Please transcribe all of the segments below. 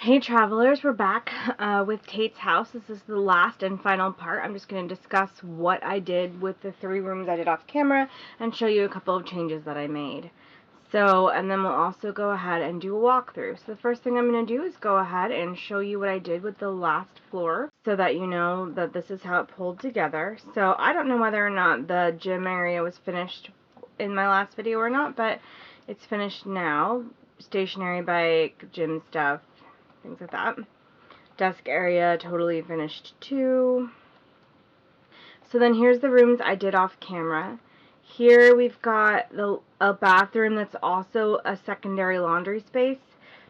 Hey travelers, we're back with Tate's house. This is the last and final part. I'm just going to discuss what I did with the 3 rooms I did off camera and show you a couple of changes that I made. And then we'll also go ahead and do a walkthrough. So the first thing I'm going to do is go ahead and show you what I did with the last floor so that you know that this is how it pulled together. So I don't know whether or not the gym area was finished in my last video or not, but it's finished now. Stationary bike, gym stuff, things like that. Desk area, totally finished too. So then here's the rooms I did off camera. Here we've got a bathroom that's also a secondary laundry space,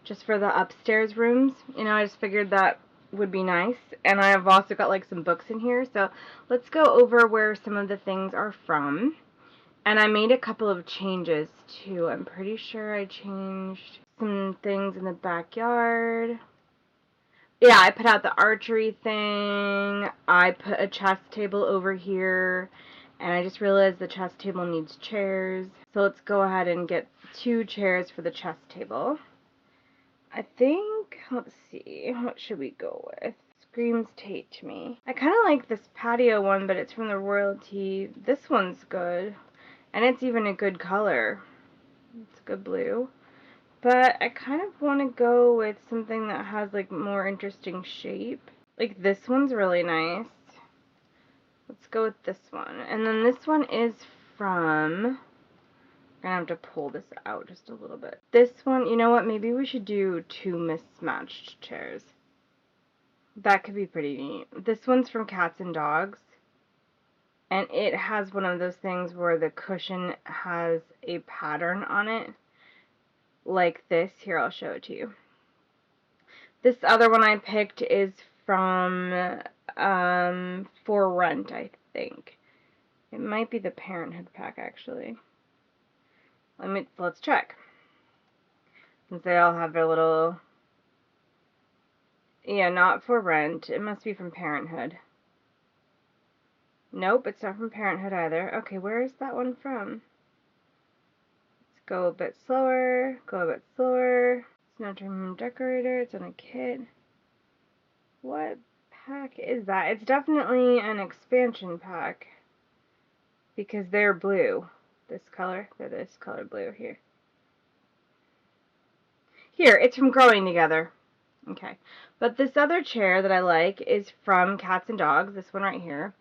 just for the upstairs rooms. You know, I just figured that would be nice. And I've also got like some books in here. So let's go over where some of the things are from. And I made a couple of changes too. I'm pretty sure I changed some things in the backyard. Yeah, I put out the archery thing. I put a chess table over here. And I just realized the chess table needs chairs. So let's go ahead and get 2 chairs for the chess table. I think, let's see, what should we go with? Screams Tate to me. I kind of like this patio one, but it's from the Royalty. This one's good. And it's even a good color. It's a good blue. But I kind of want to go with something that has like more interesting shape. Like this one's really nice. Let's go with this one. And then this one is from, I'm gonna have to pull this out just a little bit. This one, you know what, maybe we should do 2 mismatched chairs. That could be pretty neat. This one's from Cats and Dogs. And it has one of those things where the cushion has a pattern on it. Like this. Here, I'll show it to you. This other one I picked is from For Rent, I think. It might be the Parenthood pack, actually. Let's check. Since they all have their little... Yeah, not For Rent. It must be from Parenthood. Nope, it's not from Parenthood either. Okay, where is that one from? Let's go a bit slower. Go a bit slower. It's not a room decorator. It's on a kit. What pack is that? It's definitely an expansion pack. Because they're blue. This color. They're this color blue here. Here, it's from Growing Together. Okay. But this other chair that I like is from Cats and Dogs. This one right here.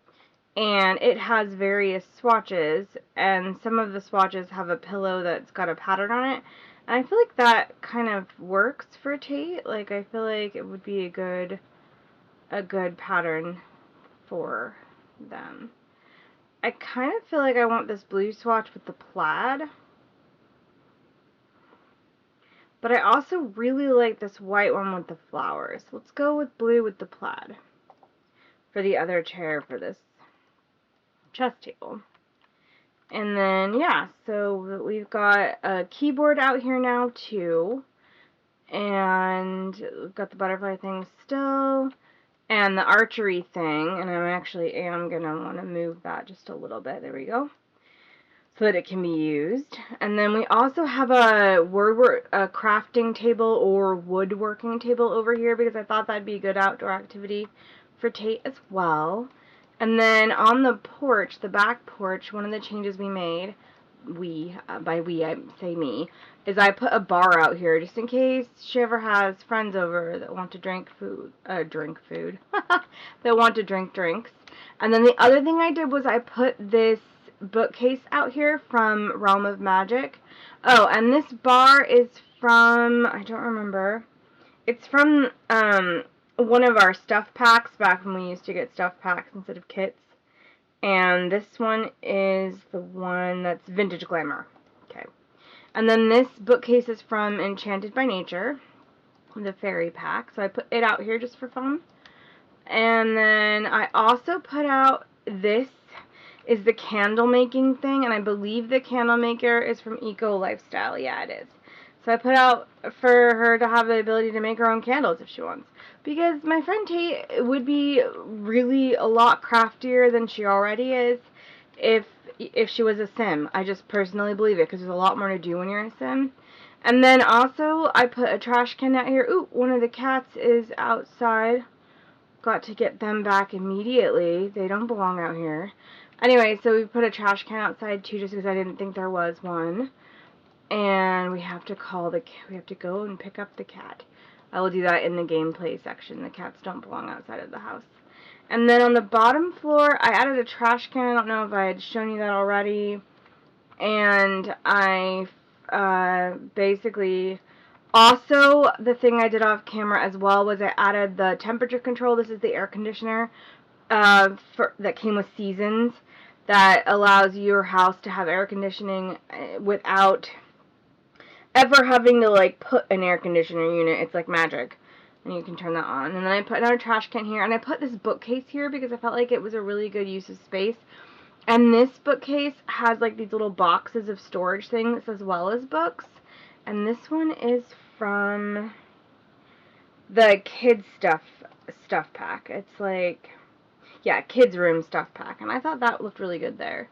And it has various swatches. And some of the swatches have a pillow that's got a pattern on it. And I feel like that kind of works for Tate. Like, I feel like it would be a good pattern for them. I kind of feel like I want this blue swatch with the plaid. But I also really like this white one with the flowers. Let's go with blue with the plaid for the other chair for this chess table. And then, yeah, so we've got a keyboard out here now, too. And we've got the butterfly thing still. And the archery thing. And I actually am going to want to move that just a little bit. There we go. So that it can be used. And then we also have a crafting table or woodworking table over here because I thought that'd be a good outdoor activity for Tate as well. And then on the porch, the back porch, one of the changes we made, by we I say me, is I put a bar out here just in case she ever has friends over that want to drink that want to drink drinks. And then the other thing I did was I put this bookcase out here from Realm of Magic. Oh, and this bar is from, I don't remember. It's from one of our stuff packs back when we used to get stuff packs instead of kits. And this one is the one that's Vintage Glamour. Okay. And then this bookcase is from Enchanted by Nature, the fairy pack. So I put it out here just for fun. And then I also put out this is the candle making thing, and I believe the candle maker is from Eco Lifestyle. Yeah, it is. So I put out for her to have the ability to make her own candles if she wants. Because my friend Tate would be really a lot craftier than she already is if if she was a sim. I just personally believe it because there's a lot more to do when you're a sim. And then also, I put a trash can out here. Ooh, one of the cats is outside. Got to get them back immediately. They don't belong out here. Anyway, so we put a trash can outside too, just because I didn't think there was one. And we have to go and pick up the cat. I will do that in the gameplay section. The cats don't belong outside of the house. And then on the bottom floor, I added a trash can. I don't know if I had shown you that already. And I basically, also the thing I did off camera as well was I added the temperature control. This is the air conditioner that came with Seasons that allows your house to have air conditioning without ever having to like put an air conditioner unit. It's like magic. And you can turn that on. And then I put another trash can here. And I put this bookcase here because I felt like it was a really good use of space. And this bookcase has like these little boxes of storage things as well as books. And this one is from the kids stuff pack. It's like, yeah, kids room stuff pack. And I thought that looked really good there.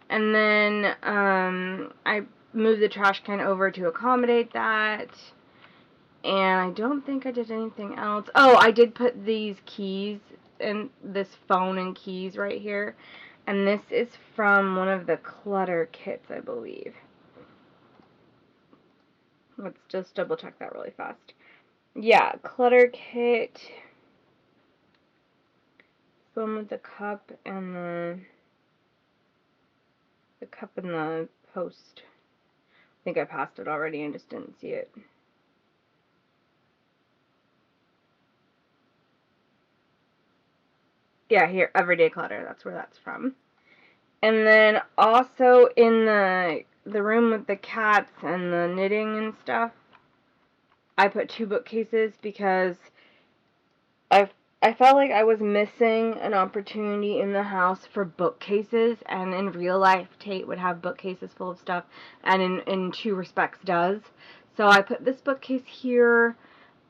And then I moved the trash can over to accommodate that. And I don't think I did anything else. Oh, I did put these keys and this phone and keys right here. And this is from one of the clutter kits, I believe. Let's just double check that really fast. Yeah, clutter kit. One with the cup and the cup and the post. I think I passed it already and just didn't see it. Yeah, here, Everyday Clutter, that's where that's from. And then also in the room with the cats and the knitting and stuff, I put 2 bookcases because I felt like I was missing an opportunity in the house for bookcases, and in real life, Tate would have bookcases full of stuff, and in 2 respects does. So I put this bookcase here,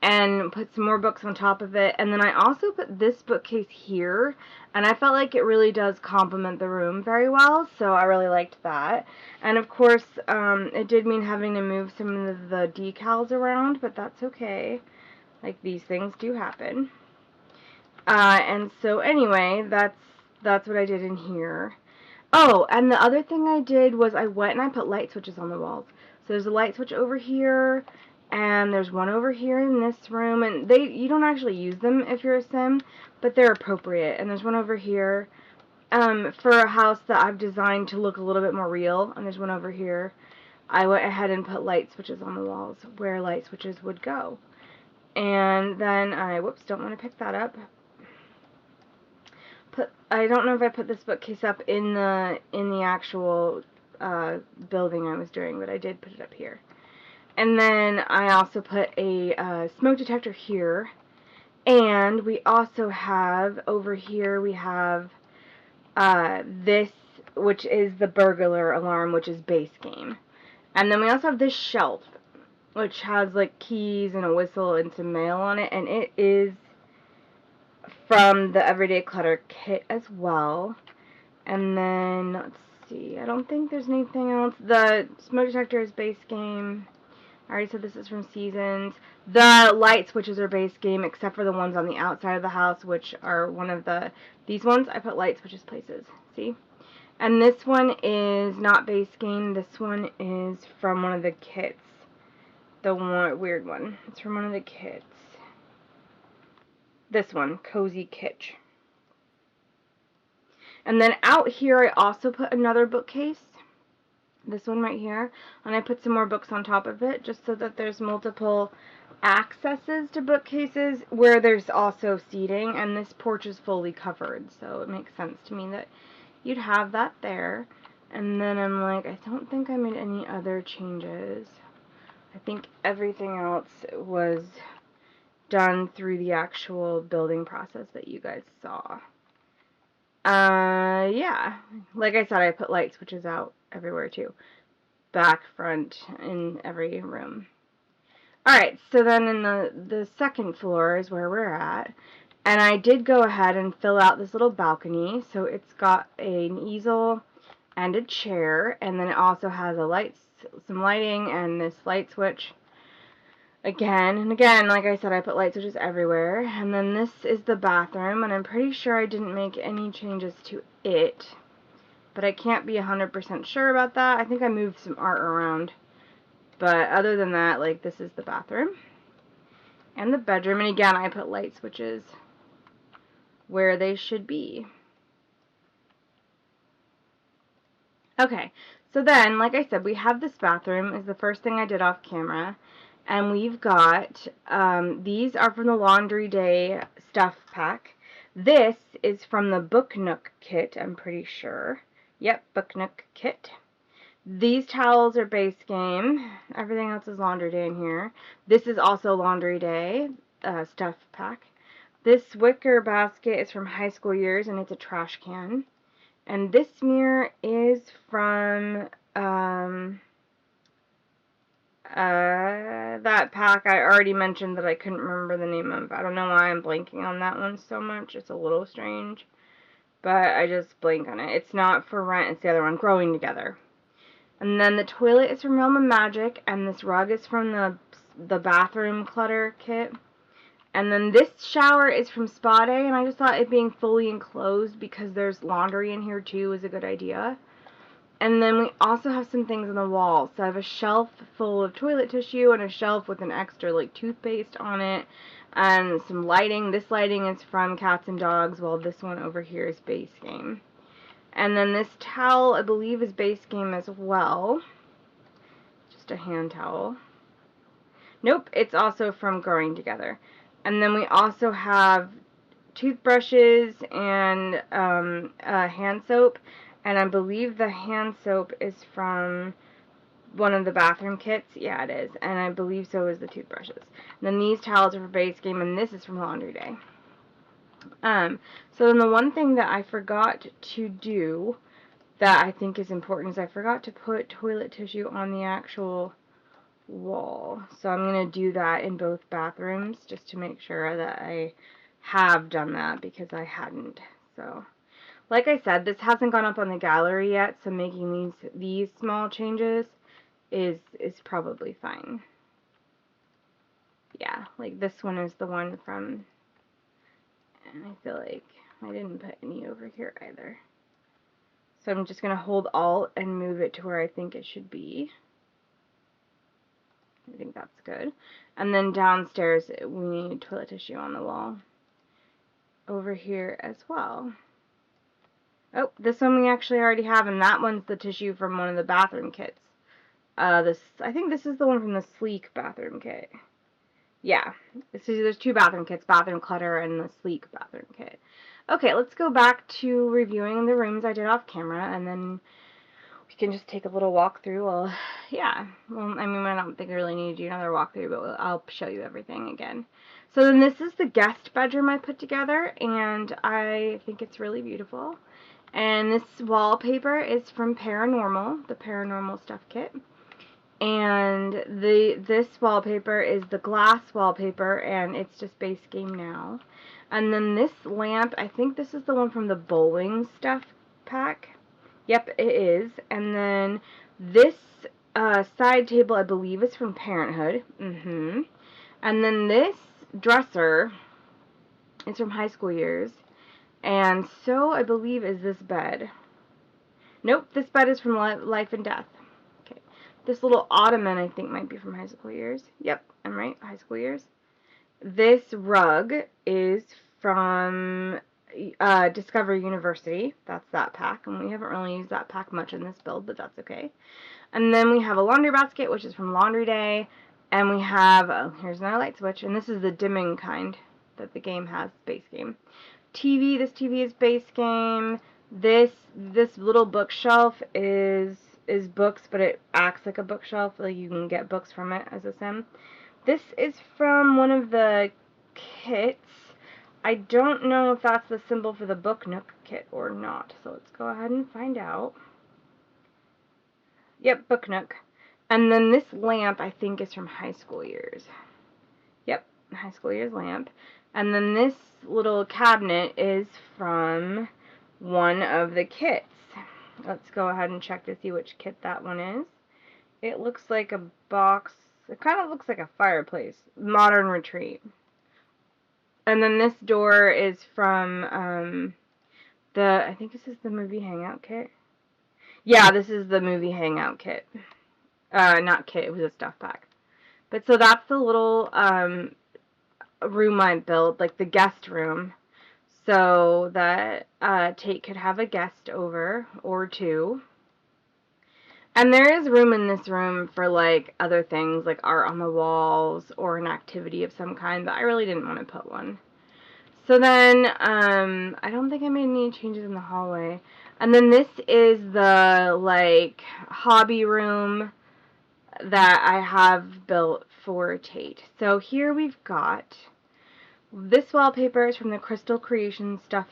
and put some more books on top of it, and then I also put this bookcase here, and I felt like it really does complement the room very well, so I really liked that. And of course, it did mean having to move some of the decals around, but that's okay. Like, these things do happen. And so anyway, that's what I did in here. Oh, and the other thing I did was I went and I put light switches on the walls. So there's a light switch over here, and there's one over here in this room, and you don't actually use them if you're a sim, but they're appropriate. And there's one over here for a house that I've designed to look a little bit more real, and there's one over here. I went ahead and put light switches on the walls where light switches would go. And then whoops, don't want to pick that up. I don't know if I put this bookcase up in the actual building I was doing, but I did put it up here. And then I also put a smoke detector here, and we also have over here we have this, which is the burglar alarm, which is base game. And then we also have this shelf, which has like keys and a whistle and some mail on it, and it is from the Everyday Clutter kit as well. And then, let's see, I don't think there's anything else. The smoke detector is base game. I already said this is from Seasons. The light switches are base game, except for the ones on the outside of the house, which are these ones, I put light switches places, see? And this one is not base game. This one is from one of the kits. The weird one. It's from one of the kits. This one, Cozy Kitsch. And then out here, I also put another bookcase. This one right here. And I put some more books on top of it, just so that there's multiple accesses to bookcases where there's also seating. And this porch is fully covered, so it makes sense to me that you'd have that there. And then I'm like, I don't think I made any other changes. I think everything else was done through the actual building process that you guys saw. Yeah. Like I said, I put light switches out everywhere too. Back, front, in every room. Alright, so then in the second floor is where we're at. And I did go ahead and fill out this little balcony. So it's got an easel and a chair, and then it also has some lighting, and this light switch. Again and again, like I said, I put light switches everywhere. And then this is the bathroom, and I'm pretty sure I didn't make any changes to it, but I can't be 100% sure about that. I think I moved some art around, but other than that, like, this is the bathroom and the bedroom. And again, I put light switches where they should be. Okay, so then, like I said, we have this bathroom is the first thing I did off camera. And we've got, these are from the Laundry Day stuff pack. This is from the Book Nook kit, I'm pretty sure. Yep, Book Nook kit. These towels are base game. Everything else is Laundry Day in here. This is also Laundry Day stuff pack. This wicker basket is from High School Years, and it's a trash can. And this mirror is from, that pack I already mentioned that I couldn't remember the name of. I don't know why I'm blanking on that one so much. It's a little strange, but I just blank on it. It's not For Rent, it's the other one, Growing Together. And then the toilet is from Realm of Magic, and this rug is from the bathroom clutter kit. And then this shower is from Spa Day, and I just thought it being fully enclosed because there's laundry in here too is a good idea. And then we also have some things on the wall. So I have a shelf full of toilet tissue and a shelf with an extra like toothpaste on it and some lighting. This lighting is from Cats and Dogs, while this one over here is base game. And then this towel, I believe, is base game as well. Just a hand towel. Nope, it's also from Growing Together. And then we also have toothbrushes and hand soap. And I believe the hand soap is from one of the bathroom kits. Yeah, it is. And I believe so is the toothbrushes. And then these towels are for base game, and this is from Laundry Day. So then the one thing that I forgot to do that I think is important is I forgot to put toilet tissue on the actual wall. So I'm going to do that in both bathrooms just to make sure that I have done that, because I hadn't. So, like I said, this hasn't gone up on the gallery yet, so making these small changes is probably fine. Yeah, like this one is the one from, and I feel like I didn't put any over here either. So I'm just going to hold Alt and move it to where I think it should be. I think that's good. And then downstairs, we need toilet tissue on the wall. Over here as well. Oh, this one we actually already have, and that one's the tissue from one of the bathroom kits. I think this is the one from the Sleek bathroom kit. Yeah, there's two bathroom kits, Bathroom Clutter and the Sleek bathroom kit. Okay, let's go back to reviewing the rooms I did off camera, and then we can just take a little walk through. Well, yeah, well, I mean, I don't think I really need to do another walkthrough, but I'll show you everything again. So then this is the guest bedroom I put together, and I think it's really beautiful. And this wallpaper is from Paranormal, the Paranormal Stuff Kit. And this wallpaper is the glass wallpaper, and it's just base game now. And then this lamp, I think this is the one from the bowling stuff pack. Yep, it is. And then this side table, I believe, is from Parenthood. And then this dresser is from High School Years. And so, I believe, is this bed. Nope, this bed is from Life and Death. Okay. This little ottoman, I think, might be from High School Years. Yep, I'm right, High School Years. This rug is from Discover University. That's that pack, and we haven't really used that pack much in this build, but that's okay. And then we have a laundry basket, which is from Laundry Day, and we have, oh, here's another light switch, and this is the dimming kind that the game has, base game. TV, this TV is base game. This little bookshelf is books, but it acts like a bookshelf, like you can get books from it as a sim. This is from one of the kits. I don't know if that's the symbol for the Book Nook kit or not, so let's go ahead and find out. Yep, Book Nook. And then this lamp, I think, is from High School Years. Yep, High School Years lamp. And then this little cabinet is from one of the kits. Let's go ahead and check to see which kit that one is. It looks like a box. It kind of looks like a fireplace. Modern Retreat. And then this door is from I think this is the movie hangout kit. Yeah, this is the movie hangout kit. Not kit, it was a stuff pack. But so that's the little room I built, like the guest room, so that Tate could have a guest over or two. And there is room in this room for like other things, like art on the walls or an activity of some kind, but I really didn't want to put one. So then, I don't think I made any changes in the hallway. And then this is the, like, hobby room that I have built for Tate. So here we've got, this wallpaper is from the Crystal Creations stuff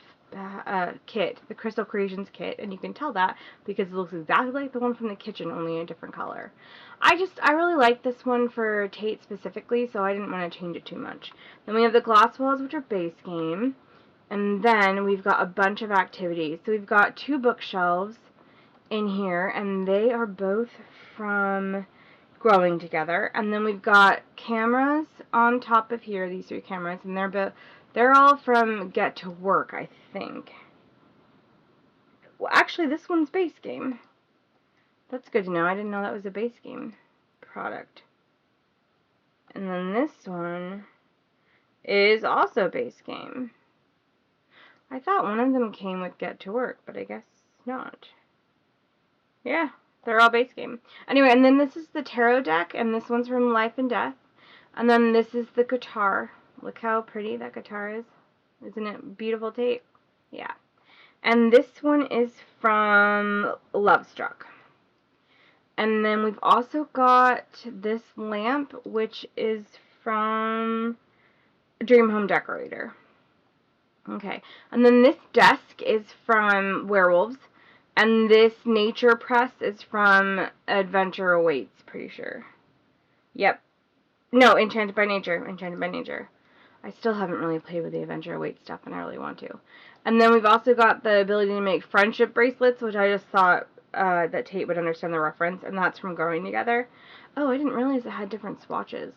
kit, the Crystal Creations kit, and you can tell that because it looks exactly like the one from the kitchen, only a different color. I really like this one for Tate specifically, so I didn't want to change it too much. Then we have the gloss walls, which are base game, and then we've got a bunch of activities. So we've got 2 bookshelves in here, and they are both from Growing Together. And then we've got cameras on top of here, these 3 cameras, and they're all from Get to Work, I think. Well, actually, this one's base game. That's good to know. I didn't know that was a base game product. And then this one is also base game. I thought one of them came with Get to Work, but I guess not. Yeah, they're all base game. Anyway, and then this is the tarot deck, and this one's from Life and Death. And then this is the guitar. Look how pretty that guitar is. Isn't it beautiful, Tate? Yeah. And this one is from Love Struck. And then we've also got this lamp, which is from Dream Home Decorator. Okay. And then this desk is from Werewolves. And this nature press is from Adventure Awaits, pretty sure. Yep. No, Enchanted by Nature. Enchanted by Nature. I still haven't really played with the Adventure Awaits stuff, and I really want to. And then we've also got the ability to make friendship bracelets, which I just thought that Tate would understand the reference, and that's from Growing Together. Oh, I didn't realize it had different swatches.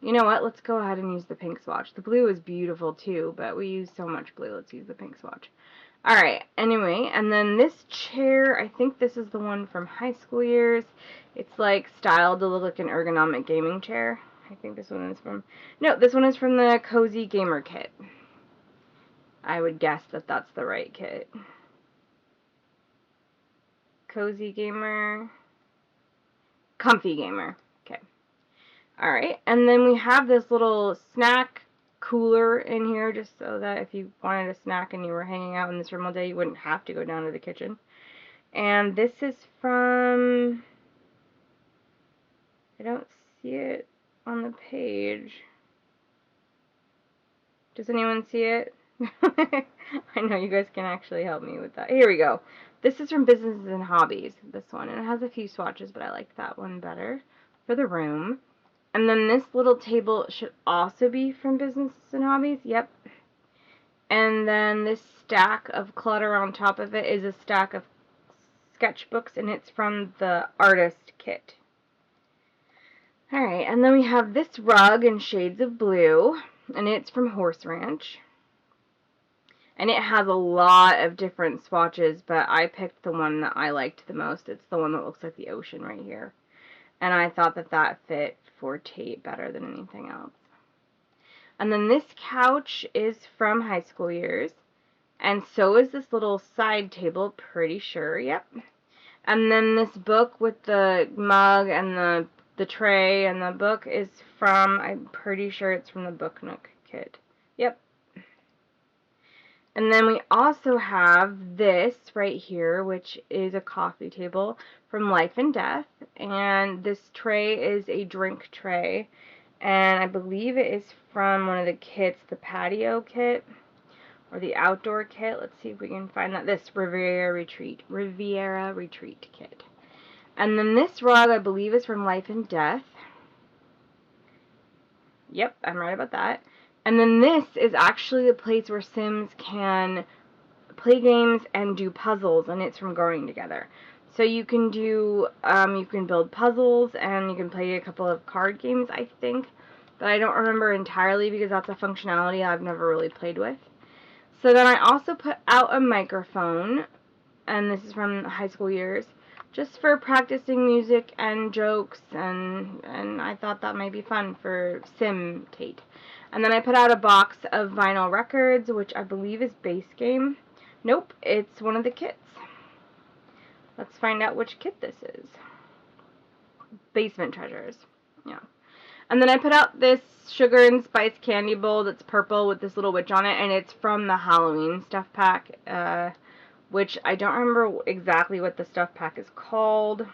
You know what? Let's go ahead and use the pink swatch. The blue is beautiful too, but we use so much blue. Let's use the pink swatch. Alright, anyway, and then this chair, I think this is the one from high school years. It's like styled to look like an ergonomic gaming chair. I think this one is from, no, this one is from the Cozy Gamer kit. I would guess that that's the right kit. Cozy Gamer, Comfy Gamer. Okay. Alright, and then we have this little snack cooler in here just so that if you wanted a snack and you were hanging out in this room all day, you wouldn't have to go down to the kitchen. And this is from, I don't see it on the page. Does anyone see it? I know you guys can actually help me with that. Here we go. This is from Businesses and Hobbies, this one. And it has a few swatches, but I like that one better for the room. And then this little table should also be from Businesses and Hobbies. Yep. And then this stack of clutter on top of it is a stack of sketchbooks, and it's from the Artist kit. Alright, and then we have this rug in shades of blue, and it's from Horse Ranch. And it has a lot of different swatches, but I picked the one that I liked the most. It's the one that looks like the ocean right here. And I thought that that fit for Tate better than anything else. And then this couch is from high school years. And so is this little side table, pretty sure, yep. And then this book with the mug and the tray and the book is from, I'm pretty sure it's from the Book Nook kit. Yep. And then we also have this right here, which is a coffee table from Life and Death. And this tray is a drink tray. And I believe it is from one of the kits, the patio kit or the outdoor kit. Let's see if we can find that. This Riviera Retreat kit. And then this rug, I believe, is from Life and Death. Yep, I'm right about that. And then this is actually the place where Sims can play games and do puzzles, and it's from Growing Together. So you can do, you can build puzzles, and you can play a couple of card games, I think, but I don't remember entirely because that's a functionality I've never really played with. So then I also put out a microphone, and this is from high school years, just for practicing music and jokes, and I thought that might be fun for Sim Tate. And then I put out a box of vinyl records, which I believe is Base Game. Nope, it's one of the kits. Let's find out which kit this is. Basement Treasures. Yeah. And then I put out this sugar and spice candy bowl that's purple with this little witch on it, and it's from the Halloween stuff pack, which I don't remember exactly what the stuff pack is called,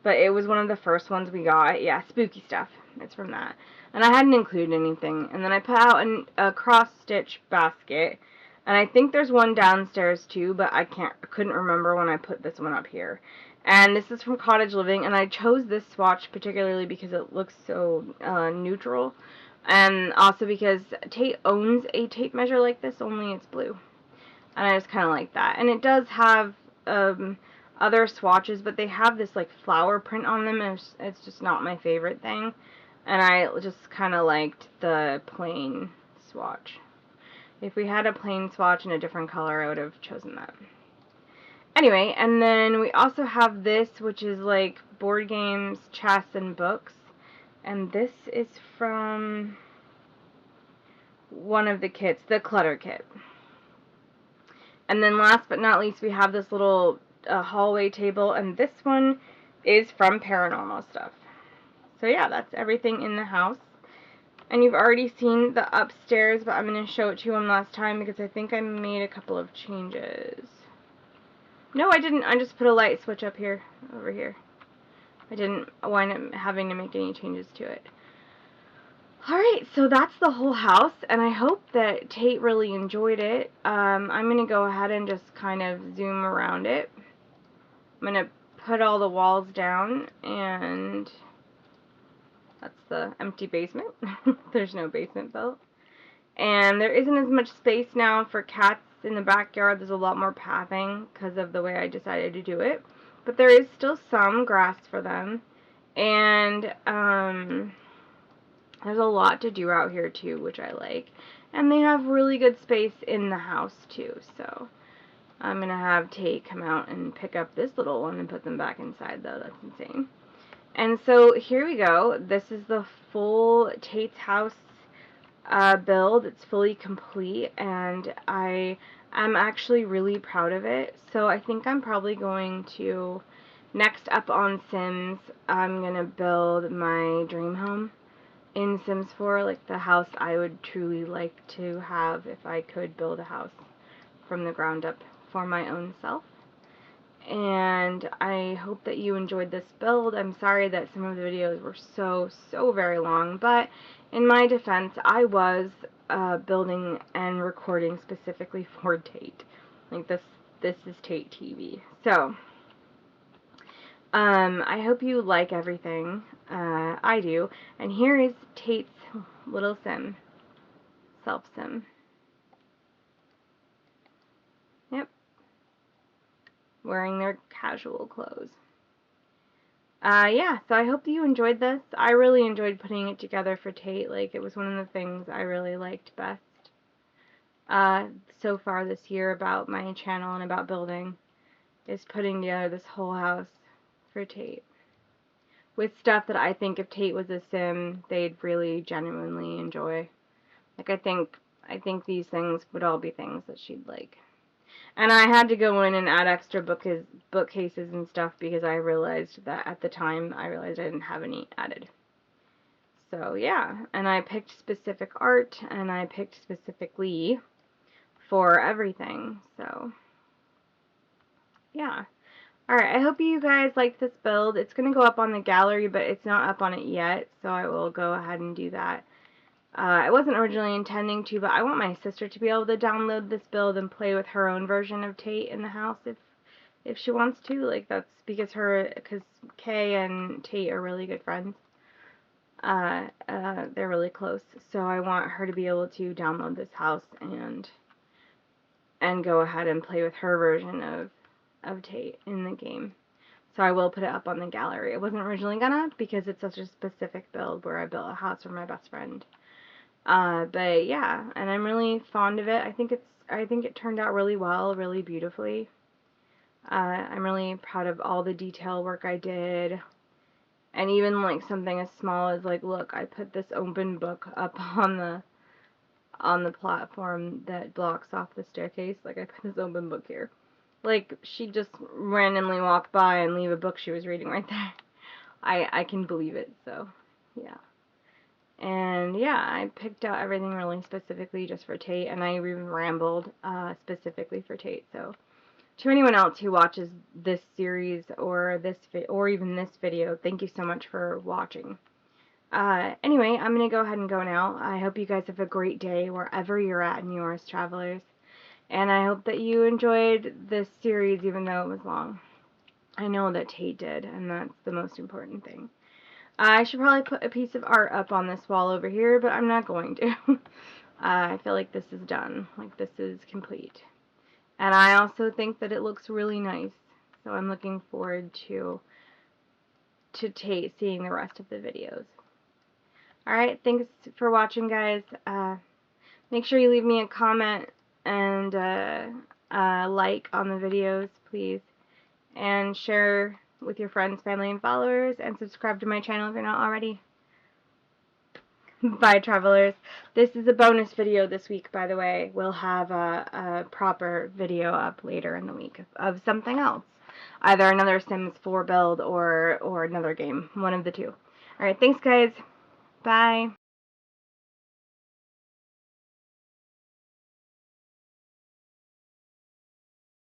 but it was one of the first ones we got. Yeah, spooky stuff. It's from that. And I hadn't included anything. And then I put out a cross-stitch basket, and I think there's one downstairs too, but I couldn't remember when I put this one up here. And this is from Cottage Living, and I chose this swatch particularly because it looks so neutral, and also because Tate owns a tape measure like this, only it's blue. And I just kind of like that. And it does have other swatches, but they have this like flower print on them, and it's just not my favorite thing. And I just kind of liked the plain swatch. If we had a plain swatch in a different color, I would have chosen that. Anyway, and then we also have this, which is like board games, chess, and books. And this is from one of the kits, the Clutter Kit. And then last but not least, we have this little hallway table, and this one is from Paranormal Stuff. So yeah, that's everything in the house. And you've already seen the upstairs, but I'm going to show it to you one last time because I think I made a couple of changes. No, I didn't. I just put a light switch up here, over here. I didn't wind up having to make any changes to it. Alright, so that's the whole house, and I hope that Tate really enjoyed it. I'm going to go ahead and just kind of zoom around it. I'm going to put all the walls down, and that's the empty basement. There's no basement built. And there isn't as much space now for cats in the backyard. There's a lot more pathing because of the way I decided to do it. But there is still some grass for them. And there's a lot to do out here too, which I like. And they have really good space in the house too. So I'm going to have Tate come out and pick up this little one and put them back inside, though. That's insane. And so here we go. This is the full Tate's house build. It's fully complete, and I am actually really proud of it. So I think I'm probably going to, next up on Sims, I'm going to build my dream home in Sims 4, like the house I would truly like to have if I could build a house from the ground up for my own self. And I hope that you enjoyed this build. I'm sorry that some of the videos were so very long, but in my defense, I was building and recording specifically for Tate. Like this is Tate TV. So I hope you like everything. I do. And here is Tate's little sim, self sim. Yep. Wearing their casual clothes. Yeah, so I hope that you enjoyed this. I really enjoyed putting it together for Tate. Like, it was one of the things I really liked best so far this year about my channel and about building, is putting together this whole house for Tate. With stuff that I think if Tate was a sim, they'd really genuinely enjoy. Like, I think these things would all be things that she'd like. And I had to go in and add extra bookcases and stuff because I realized that at the time, I didn't have any added. So yeah, and I picked specific art, and I picked specifically for everything, so yeah. Alright, I hope you guys liked this build. It's going to go up on the gallery, but it's not up on it yet, so I will go ahead and do that. I wasn't originally intending to, but I want my sister to be able to download this build and play with her own version of Tate in the house if she wants to. Like, that's because Kay and Tate are really good friends. They're really close, so I want her to be able to download this house and and go ahead and play with her version of Tate in the game. So I will put it up on the gallery. I wasn't originally gonna because it's such a specific build where I built a house for my best friend. But yeah, and I'm really fond of it. I think it turned out really well, really beautifully. I'm really proud of all the detail work I did. And even like something as small as like, look, I put this open book up on the platform that blocks off the staircase. Like I put this open book here. Like she just randomly walked by and leave a book she was reading right there. I can believe it. So yeah. And yeah, I picked out everything really specifically just for Tate, and I even rambled specifically for Tate. So to anyone else who watches this series or or even this video, thank you so much for watching. Anyway, I'm gonna go ahead and go now. I hope you guys have a great day wherever you're at in yours, travelers. And I hope that you enjoyed this series even though it was long. I know that Tate did, and that's the most important thing. I should probably put a piece of art up on this wall over here, but I'm not going to. I feel like this is done. Like this is complete. And I also think that it looks really nice. So I'm looking forward to Tate seeing the rest of the videos. Alright, thanks for watching, guys. Make sure you leave me a comment and like on the videos, please. And share with your friends, family, and followers. And subscribe to my channel if you're not already. Bye, travelers. This is a bonus video this week, by the way. We'll have a proper video up later in the week of something else. Either another Sims 4 build or another game. One of the two. Alright, thanks, guys. Bye.